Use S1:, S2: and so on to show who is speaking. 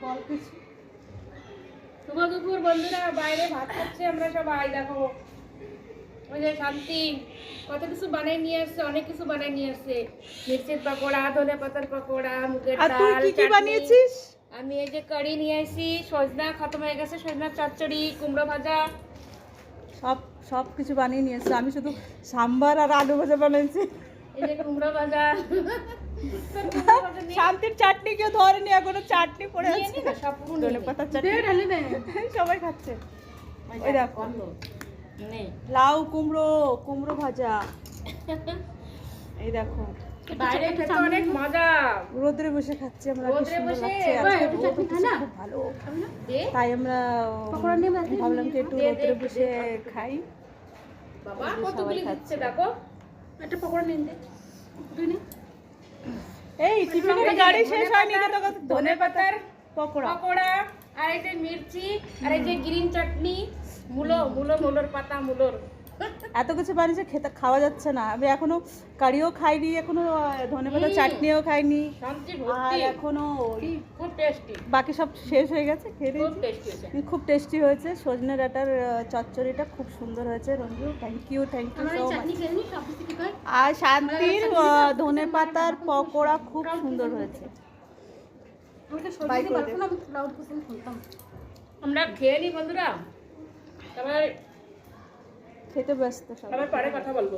S1: বল কিছু।
S2: শুভ দুপুর বন্ধুরা, বাইরে ভাত খাচ্ছে আমরা সবাই। দেখো ওই যে শান্তি কত কিছু বানাই নিয়ে আসছে, অনেক কিছু বানাই নিয়ে আসছে। মির্চের পকোড়া, ধনে পাতার পকোড়া, মুগের
S1: আর তুই
S2: ডাল,
S1: কি কি
S2: চাটনি।
S1: বানিয়েছিস?
S2: আমি এই যে কারি নিয়ে আসি, সজনা খতম হয়ে গেছে, সজনা চচ্চড়ি, কুমড়ো ভাজা,
S1: সব সব কিছু বানিয়ে নিয়ে এসেছি। আমি শুধু সাম্বার আর আলু ভাজা বানিয়েছি।
S2: এই যে কুমড়ো ভাজা।
S1: শান্তির চাটনি কেউ ধরেনি, এখনো চাটনি পড়ে
S2: নিয়ে
S1: আছে।
S2: নি না, সব পুরো
S1: ধনে
S2: নিয়ে নে।
S1: পাতার চাটনি সবাই খাচ্ছে। ওই দেখো
S2: নে।
S1: লাউ কুমড়ো, কুমড়ো ভাজা। এই দেখো
S2: বাইরে খেতে অনেক মজা।
S1: রোদ্রে বসে খাচ্ছি আমরা, কি
S2: রোদ্রে
S1: সুন্দর
S2: বসে,
S1: লাগছে।
S2: ওই,
S1: আজকে
S2: একটু
S1: রোদ
S2: চাটনি
S1: উঠেছে
S2: খা না?
S1: খুব ভালো,
S2: দে
S1: তাই আমরা ভাবলাম কি একটু
S2: দে, দে,
S1: রোদ্রে
S2: একটু
S1: বসে
S2: দে।
S1: খাই।
S2: বাবা
S1: এই যে
S2: কতগুলি
S1: সবাই
S2: দিচ্ছে
S1: খাচ্ছে।
S2: দেখো। একটা পকোড়া নিন দে। তুই নে।
S1: এই টিফিনের গাড়ি শেষ হয়নি তো, তোকে
S2: ধনে পাতার
S1: পকোড়া।
S2: পকোড়া, আর এই যে মির্চি, আর এই যে গ্রিন চাটনি, মুলোর পাতা মুলোর।
S1: এত কিছু বানিয়েছে, খেতে খাওয়া যাচ্ছে না। আমি এখনো কারিও খাইনি, এখনো ধনে পাতা চাটনিও খাইনি,
S2: শান্তি
S1: আর
S2: ভর্তি,
S1: এখনো
S2: খুব টেস্টি,
S1: বাকি সব শেষ হয়ে গেছে, খেয়ে
S2: খুব
S1: নিয়েছি।
S2: টেস্টি হয়েছে।
S1: খুব টেস্টি হয়েছে। সজনে ডাঁটার চচ্চড়িটা খুব সুন্দর হয়েছে। Ranju thank you so much. আর শান্তির ধনে পাতার পকোড়া খুব সুন্দর হয়েছে। বাই করে দে।
S2: আমরা খেয়ে নি বন্ধুরা, তারপর
S1: খেতে ব্যস্ত সবাই।
S2: পরে কথা বলবো।